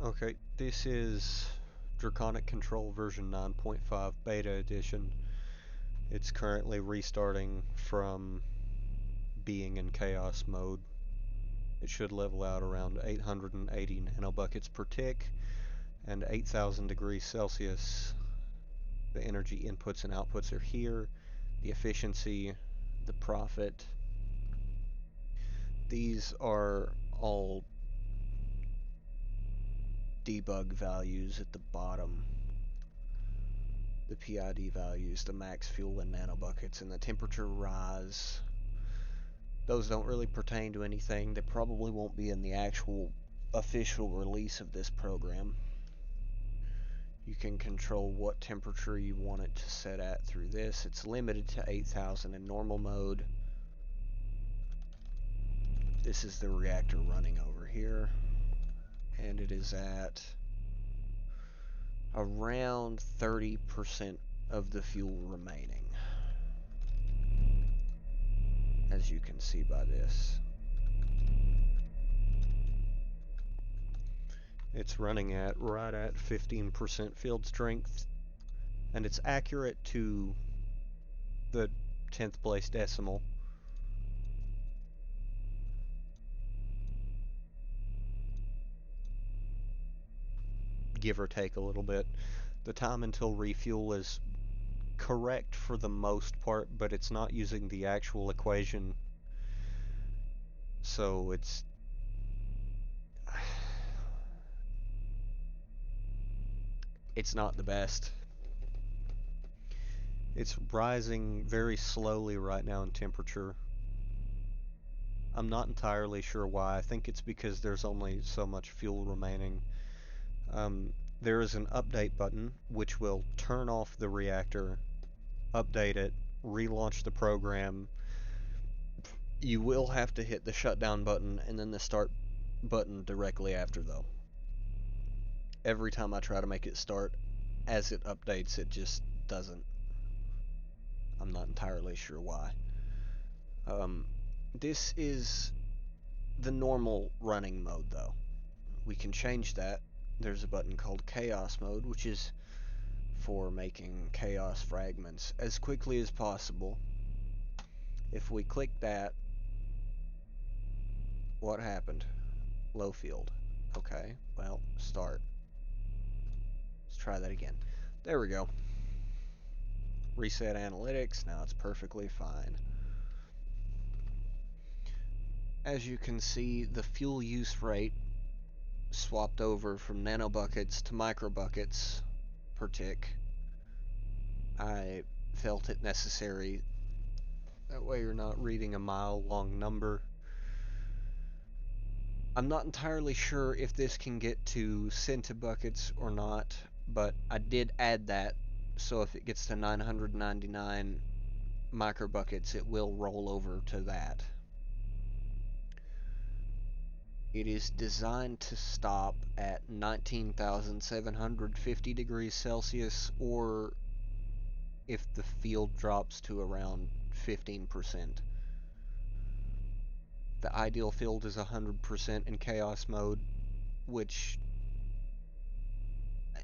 Okay, this is Draconic Control version 9.5 beta edition. It's currently restarting from being in chaos mode. It should level out around 880 nanobuckets per tick and 8,000 degrees Celsius. The energy inputs and outputs are here. The efficiency, the profit. These are all debug values at the bottom. The PID values, the max fuel in nanobuckets, and the temperature rise. Those don't really pertain to anything. They probably won't be in the actual official release of this program. You can control what temperature you want it to set at through this. It's limited to 8,000 in normal mode. This is the reactor running over here, and it is at around 30% of the fuel remaining, as you can see by this. It's running at right at 15% field strength, and it's accurate to the 10th place decimal. Give or take a little bit. The time until refuel is correct for the most part, but it's not using the actual equation, so it's not the best. It's rising very slowly right now in temperature. I'm not entirely sure why. I think it's because there's only so much fuel remaining. There is an update button which will turn off the reactor, update it, relaunch the program. You will have to hit the shutdown button and then the start button directly after, though. Every time I try to make it start, as it updates, it just doesn't. I'm not entirely sure why. Um, this is the normal running mode, though. We can change that. There's a button called Chaos Mode, which is for making chaos fragments as quickly as possible. If we click that, what happened? Low field. Okay, well, start. Let's try that again. There we go. Reset analytics. Now it's perfectly fine. As you can see, the fuel use rate swapped over from nanobuckets to microbuckets per tick. I felt it necessary. That way you're not reading a mile-long number. I'm not entirely sure if this can get to centibuckets or not, but I did add that, so if it gets to 999 microbuckets, it will roll over to that. It is designed to stop at 19,750 degrees Celsius, or if the field drops to around 15%. The ideal field is 100% in chaos mode, which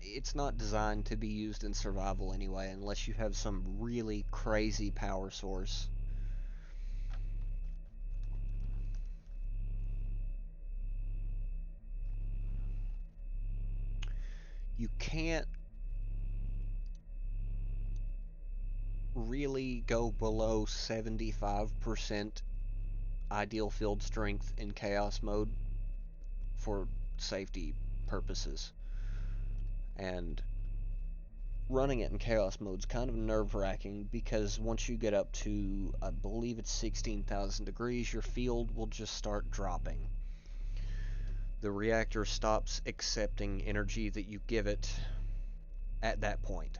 it's not designed to be used in survival anyway, unless you have some really crazy power source. You can't really go below 75% ideal field strength in chaos mode for safety purposes. And running it in chaos mode is kind of nerve-wracking because once you get up to, I believe it's 16,000 degrees, your field will just start dropping. The reactor stops accepting energy that you give it at that point.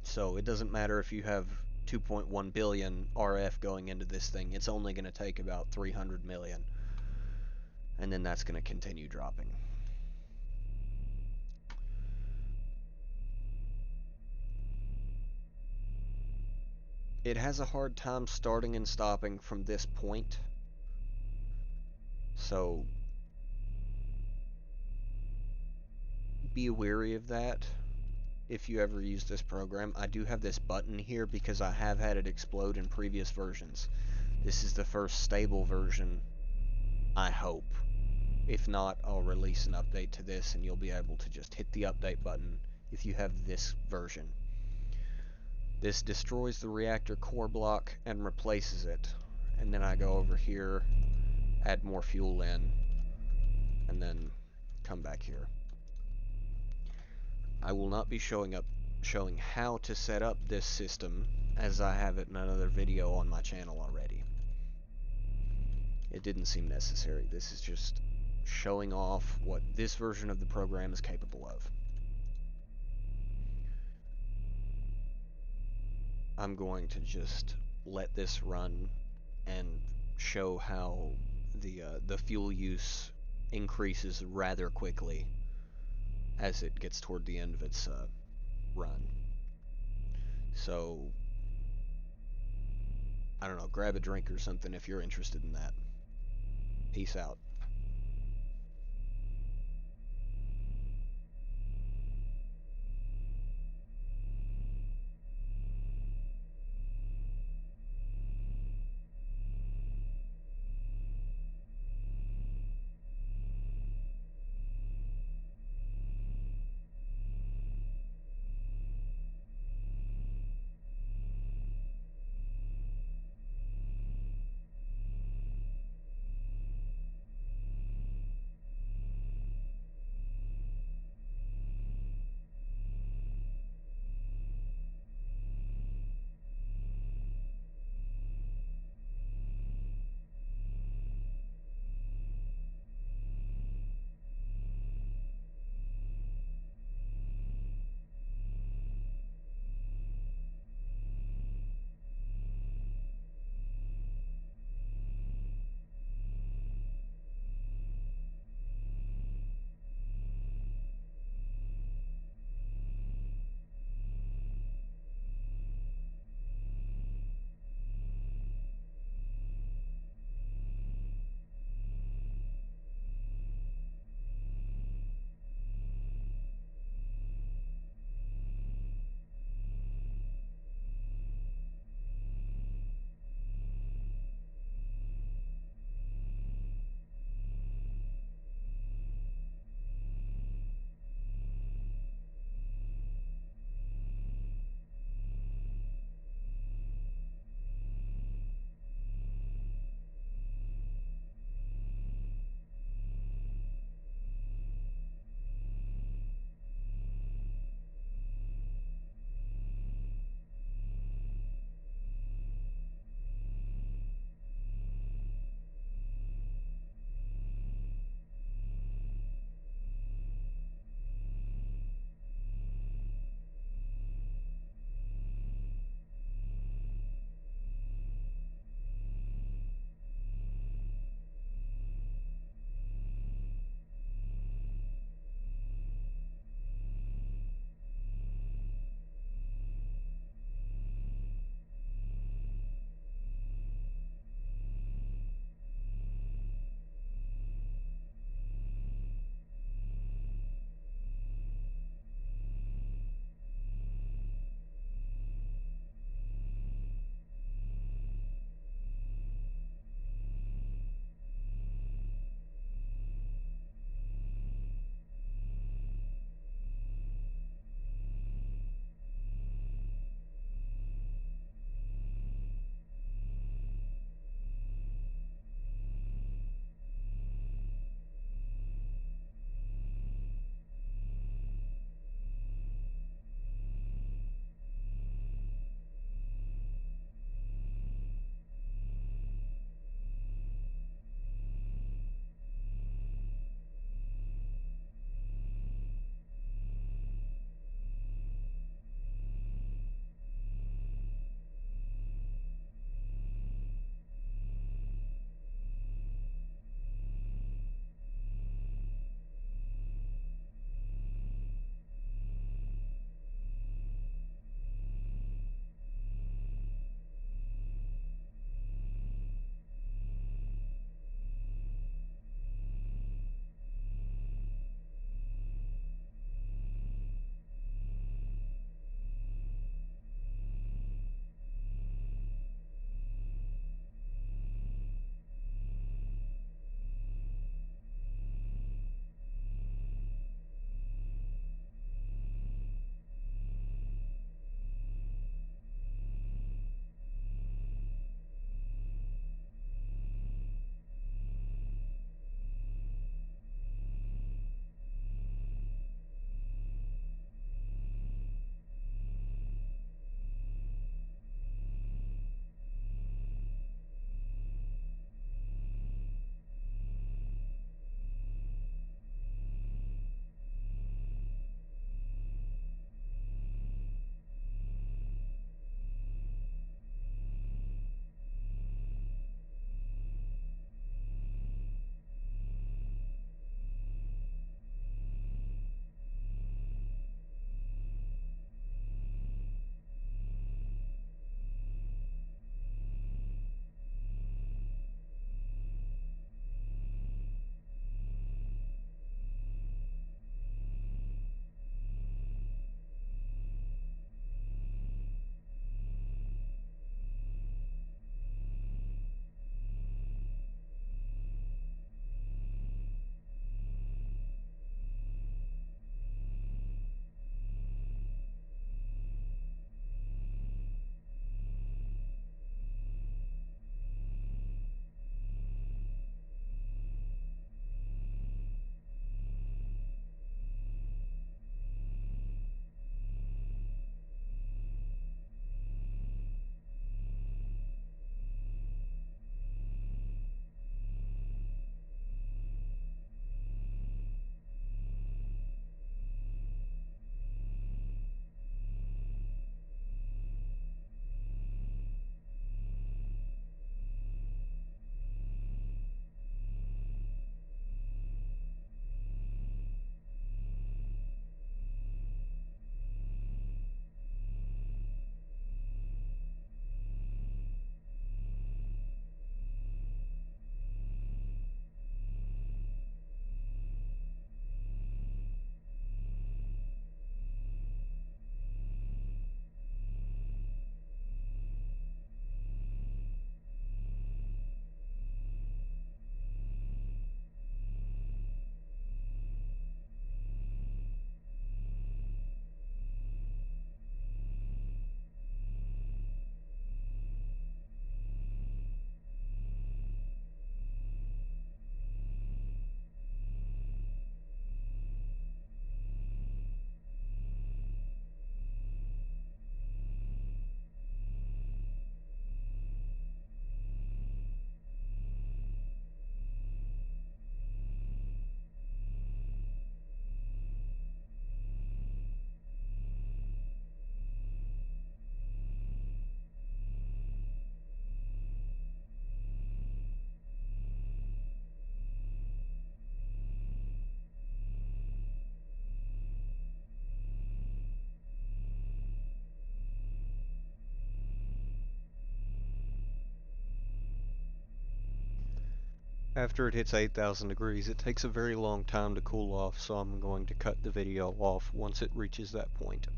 So it doesn't matter if you have 2.1 billion RF going into this thing, it's only going to take about 300 million. And then that's going to continue dropping. It has a hard time starting and stopping from this point. So be wary of that if you ever use this program. I do have this button here because I have had it explode in previous versions. This is the first stable version, I hope. If not, I'll release an update to this and you'll be able to just hit the update button if you have this version. This destroys the reactor core block and replaces it. And then I go over here, add more fuel in, and then come back here. I will not be showing how to set up this system, as I have it in another video on my channel already. It didn't seem necessary. This is just showing off what this version of the program is capable of. I'm going to just let this run and show how the fuel use increases rather quickly as it gets toward the end of its run. So, I don't know, grab a drink or something if you're interested in that. Peace out. After it hits 8,000 degrees, it takes a very long time to cool off, so I'm going to cut the video off once it reaches that point.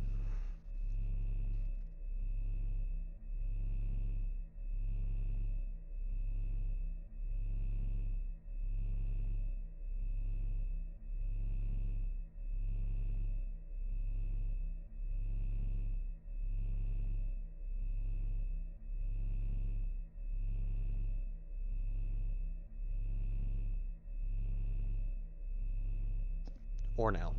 Or now.